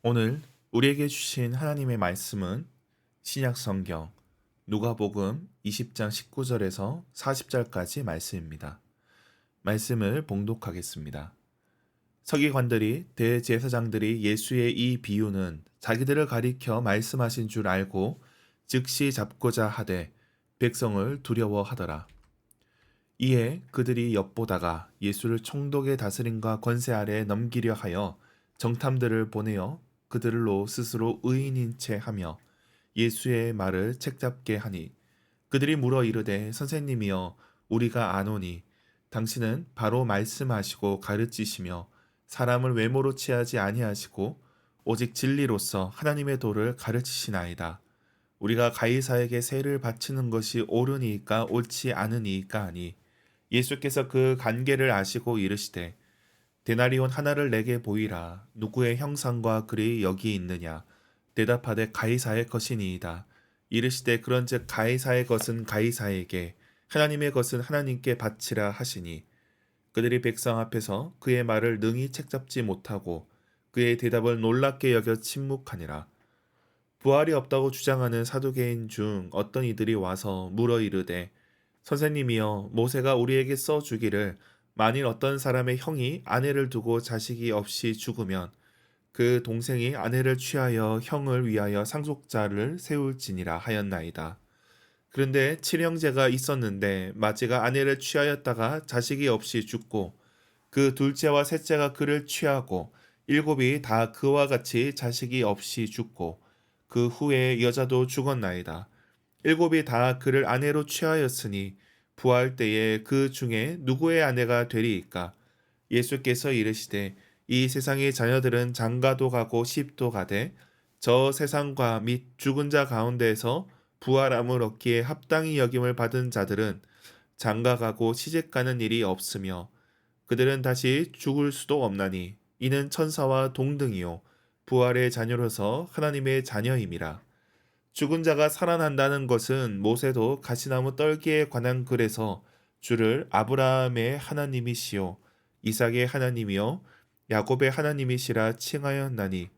오늘 우리에게 주신 하나님의 말씀은 신약 성경 누가복음 20장 19절에서 40절까지 말씀입니다. 말씀을 봉독하겠습니다. 서기관들이 대제사장들이 예수의 이 비유는 자기들을 가리켜 말씀하신 줄 알고 즉시 잡고자 하되 백성을 두려워하더라. 이에 그들이 엿보다가 예수를 총독의 다스림과 권세 아래 넘기려 하여 정탐들을 보내어 그들로 스스로 의인인 채 하며 예수의 말을 책잡게 하니 그들이 물어 이르되 선생님이여 우리가 아노니 당신은 바로 말씀하시고 가르치시며 사람을 외모로 취하지 아니하시고 오직 진리로서 하나님의 도를 가르치시나이다. 우리가 가이사에게 세를 바치는 것이 옳으니까 옳지 않으니까 하니 예수께서 그 관계를 아시고 이르시되 데나리온 하나를 내게 보이라. 누구의 형상과 글이 여기 있느냐. 대답하되 가이사의 것이니이다. 이르시되 그런즉 가이사의 것은 가이사에게 하나님의 것은 하나님께 바치라 하시니 그들이 백성 앞에서 그의 말을 능히 책잡지 못하고 그의 대답을 놀랍게 여겨 침묵하니라. 부활이 없다고 주장하는 사두개인 중 어떤 이들이 와서 물어 이르되 선생님이여 모세가 우리에게 써 주기를 만일 어떤 사람의 형이 아내를 두고 자식이 없이 죽으면 그 동생이 아내를 취하여 형을 위하여 상속자를 세울지니라 하였나이다. 그런데 칠형제가 있었는데 맏째가 아내를 취하였다가 자식이 없이 죽고 그 둘째와 셋째가 그를 취하고 일곱이 다 그와 같이 자식이 없이 죽고 그 후에 여자도 죽었나이다. 일곱이 다 그를 아내로 취하였으니 부활 때에 그 중에 누구의 아내가 되리이까? 예수께서 이르시되 이 세상의 자녀들은 장가도 가고 십도 가되 저 세상과 및 죽은 자 가운데에서 부활함을 얻기에 합당히 여김을 받은 자들은 장가 가고 시집 가는 일이 없으며 그들은 다시 죽을 수도 없나니 이는 천사와 동등이요 부활의 자녀로서 하나님의 자녀임이라. 죽은 자가 살아난다는 것은 모세도 가시나무 떨기에 관한 글에서 주를 아브라함의 하나님이시요 이삭의 하나님이요 야곱의 하나님이시라 칭하였나니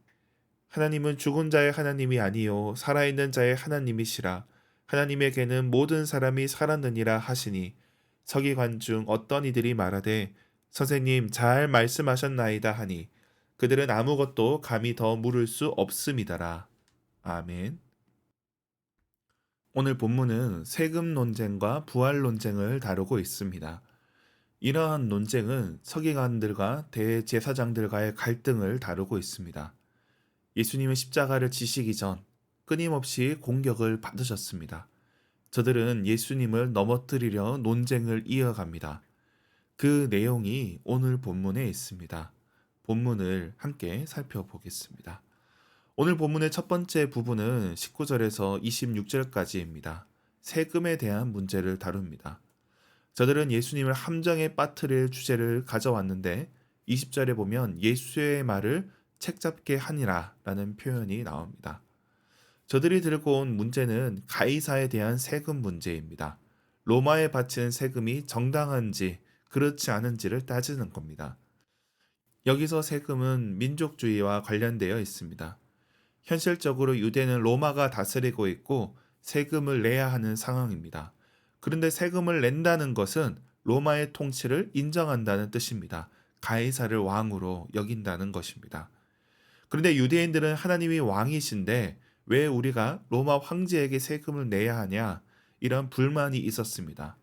하나님은 죽은 자의 하나님이 아니요 살아있는 자의 하나님이시라. 하나님에게는 모든 사람이 살았느니라 하시니 서기관 중 어떤 이들이 말하되 선생님 잘 말씀하셨나이다 하니 그들은 아무것도 감히 더 물을 수 없음이더라. 아멘. 오늘 본문은 세금 논쟁과 부활 논쟁을 다루고 있습니다. 이러한 논쟁은 서기관들과 대제사장들과의 갈등을 다루고 있습니다. 예수님은 십자가를 지시기 전 끊임없이 공격을 받으셨습니다. 저들은 예수님을 넘어뜨리려 논쟁을 이어갑니다. 그 내용이 오늘 본문에 있습니다. 본문을 함께 살펴보겠습니다. 오늘 본문의 첫 번째 부분은 19절에서 26절까지입니다. 세금에 대한 문제를 다룹니다. 저들은 예수님을 함정에 빠뜨릴 주제를 가져왔는데 20절에 보면 예수의 말을 책잡게 하니라 라는 표현이 나옵니다. 저들이 들고 온 문제는 가이사에 대한 세금 문제입니다. 로마에 바치는 세금이 정당한지 그렇지 않은지를 따지는 겁니다. 여기서 세금은 민족주의와 관련되어 있습니다. 현실적으로 유대는 로마가 다스리고 있고 세금을 내야 하는 상황입니다. 그런데 세금을 낸다는 것은 로마의 통치를 인정한다는 뜻입니다. 가이사를 왕으로 여긴다는 것입니다. 그런데 유대인들은 하나님이 왕이신데 왜 우리가 로마 황제에게 세금을 내야 하냐? 이런 불만이 있었습니다.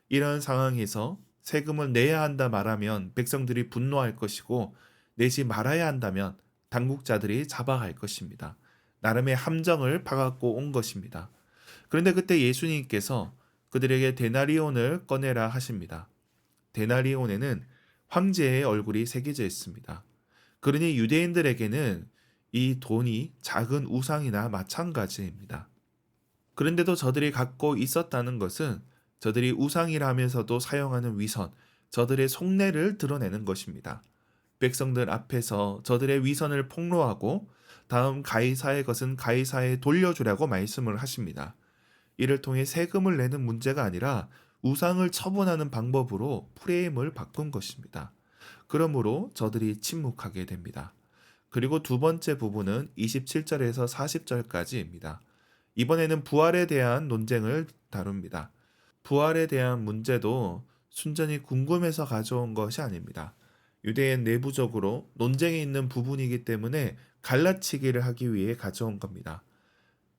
이런 상황에서 세금을 내야 한다 말하면 백성들이 분노할 것이고 내지 말아야 한다면 당국자들이 잡아갈 것입니다. 나름의 함정을 파갖고 온 것입니다. 그런데 그때 예수님께서 그들에게 데나리온을 꺼내라 하십니다. 데나리온에는 황제의 얼굴이 새겨져 있습니다. 그러니 유대인들에게는 이 돈이 작은 우상이나 마찬가지입니다. 그런데도 저들이 갖고 있었다는 것은 저들이 우상이라면서도 사용하는 위선, 저들의 속내를 드러내는 것입니다. 백성들 앞에서 저들의 위선을 폭로하고 다음 가이사의 것은 가이사에 돌려주라고 말씀을 하십니다. 이를 통해 세금을 내는 문제가 아니라 우상을 처분하는 방법으로 프레임을 바꾼 것입니다. 그러므로 저들이 침묵하게 됩니다. 그리고 두 번째 부분은 27절에서 40절까지입니다. 이번에는 부활에 대한 논쟁을 다룹니다. 부활에 대한 문제도 순전히 궁금해서 가져온 것이 아닙니다. 유대인 내부적으로 논쟁이 있는 부분이기 때문에 갈라치기를 하기 위해 가져온 겁니다.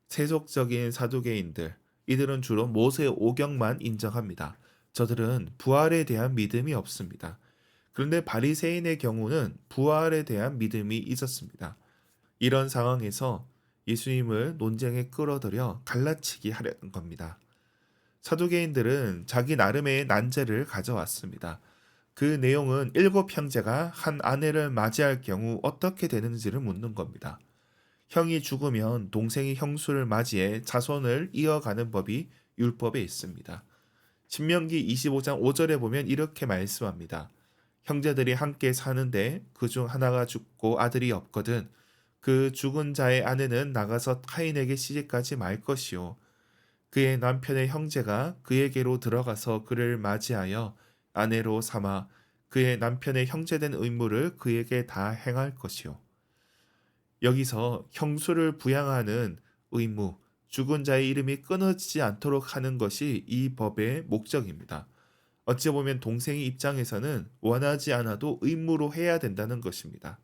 세속적인 사두개인들, 이들은 주로 모세 오경만 인정합니다. 저들은 부활에 대한 믿음이 없습니다. 그런데 바리새인의 경우는 부활에 대한 믿음이 있었습니다. 이런 상황에서 예수님을 논쟁에 끌어들여 갈라치기 하려는 겁니다. 사두개인들은 자기 나름의 난제를 가져왔습니다. 그 내용은 일곱 형제가 한 아내를 맞이할 경우 어떻게 되는지를 묻는 겁니다. 형이 죽으면 동생이 형수를 맞이해 자손을 이어가는 법이 율법에 있습니다. 신명기 25장 5절에 보면 이렇게 말씀합니다. 형제들이 함께 사는데 그중 하나가 죽고 아들이 없거든 그 죽은 자의 아내는 나가서 타인에게 시집가지 말 것이요 그의 남편의 형제가 그에게로 들어가서 그를 맞이하여 아내로 삼아 그의 남편의 형제된 의무를 그에게 다 행할 것이요. 여기서 형수를 부양하는 의무, 죽은 자의 이름이 끊어지지 않도록 하는 것이 이 법의 목적입니다. 어찌 보면 동생의 입장에서는 원하지 않아도 의무로 해야 된다는 것입니다.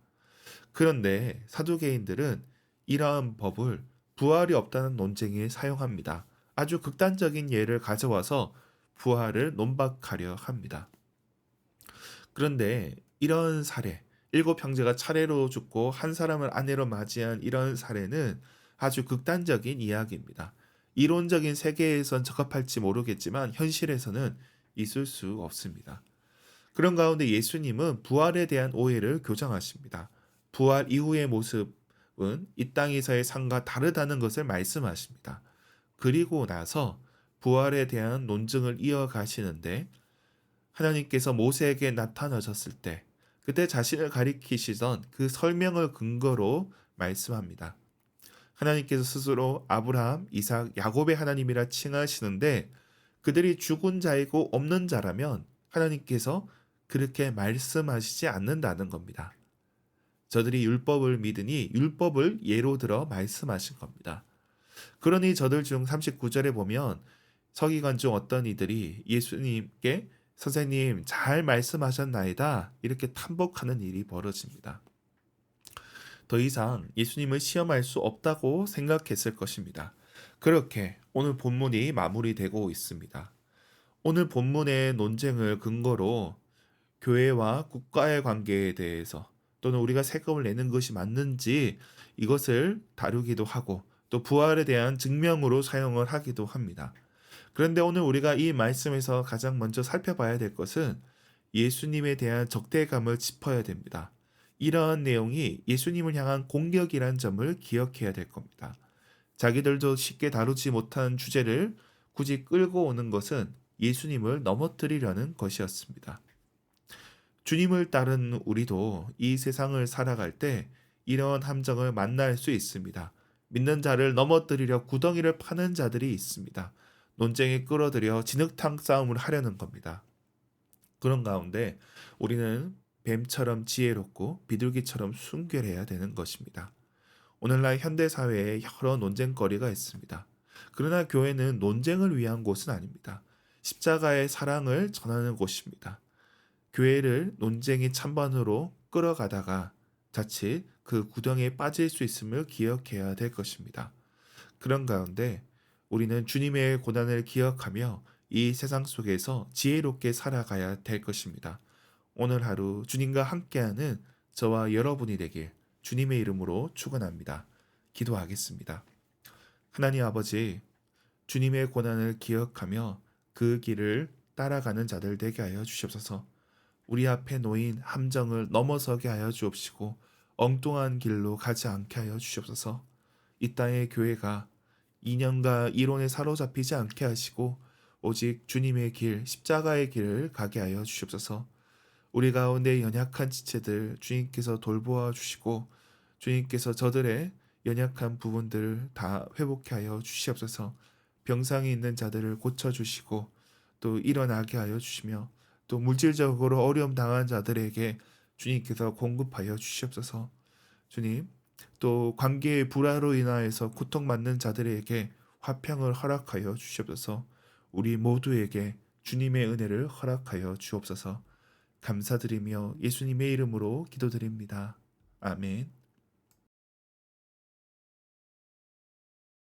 그런데 사두개인들은 이러한 법을 부활이 없다는 논쟁에 사용합니다. 아주 극단적인 예를 가져와서 부활을 논박하려 합니다. 그런데 이런 사례, 일곱 형제가 차례로 죽고 한 사람을 아내로 맞이한 이런 사례는 아주 극단적인 이야기입니다. 이론적인 세계에선 적합할지 모르겠지만 현실에서는 있을 수 없습니다. 그런 가운데 예수님은 부활에 대한 오해를 교정하십니다. 부활 이후의 모습은 이 땅에서의 삶과 다르다는 것을 말씀하십니다. 그리고 나서 부활에 대한 논증을 이어가시는데 하나님께서 모세에게 나타나셨을 때 그때 자신을 가리키시던 그 설명을 근거로 말씀합니다. 하나님께서 스스로 아브라함, 이삭, 야곱의 하나님이라 칭하시는데 그들이 죽은 자이고 없는 자라면 하나님께서 그렇게 말씀하시지 않는다는 겁니다. 저들이 율법을 믿으니 율법을 예로 들어 말씀하신 겁니다. 그러니 저들 중 39절에 보면 서기관 중 어떤 이들이 예수님께 선생님 잘 말씀하셨나이다 이렇게 탐복하는 일이 벌어집니다. 더 이상 예수님을 시험할 수 없다고 생각했을 것입니다. 그렇게 오늘 본문이 마무리되고 있습니다. 오늘 본문의 논쟁을 근거로 교회와 국가의 관계에 대해서 또는 우리가 세금을 내는 것이 맞는지 이것을 다루기도 하고 또 부활에 대한 증명으로 사용을 하기도 합니다. 그런데 오늘 우리가 이 말씀에서 가장 먼저 살펴봐야 될 것은 예수님에 대한 적대감을 짚어야 됩니다. 이러한 내용이 예수님을 향한 공격이란 점을 기억해야 될 겁니다. 자기들도 쉽게 다루지 못한 주제를 굳이 끌고 오는 것은 예수님을 넘어뜨리려는 것이었습니다. 주님을 따른 우리도 이 세상을 살아갈 때 이러한 함정을 만날 수 있습니다. 믿는 자를 넘어뜨리려 구덩이를 파는 자들이 있습니다. 논쟁에 끌어들여 진흙탕 싸움을 하려는 겁니다. 그런 가운데 우리는 뱀처럼 지혜롭고 비둘기처럼 순결해야 되는 것입니다. 오늘날 현대사회에 여러 논쟁거리가 있습니다. 그러나 교회는 논쟁을 위한 곳은 아닙니다. 십자가의 사랑을 전하는 곳입니다. 교회를 논쟁의 찬반으로 끌어가다가 자칫 그 구덩이에 빠질 수 있음을 기억해야 될 것입니다. 그런 가운데 우리는 주님의 고난을 기억하며 이 세상 속에서 지혜롭게 살아가야 될 것입니다. 오늘 하루 주님과 함께하는 저와 여러분이 되길 주님의 이름으로 축원합니다. 기도하겠습니다. 하나님 아버지, 주님의 고난을 기억하며 그 길을 따라가는 자들 되게 하여 주시옵소서. 우리 앞에 놓인 함정을 넘어서게 하여 주옵시고 엉뚱한 길로 가지 않게 하여 주시옵소서. 이 땅의 교회가 이념과 이론에 사로잡히지 않게 하시고 오직 주님의 길, 십자가의 길을 가게 하여 주시옵소서. 우리 가운데 연약한 지체들 주님께서 돌보아 주시고 주님께서 저들의 연약한 부분들을 다 회복해 하여 주시옵소서. 병상에 있는 자들을 고쳐주시고 또 일어나게 하여 주시며 또 물질적으로 어려움 당한 자들에게 주님께서 공급하여 주시옵소서. 주님, 또 관계의 불화로 인하여서 고통받는 자들에게 화평을 허락하여 주시옵소서. 우리 모두에게 주님의 은혜를 허락하여 주옵소서. 감사드리며 예수님의 이름으로 기도드립니다. 아멘.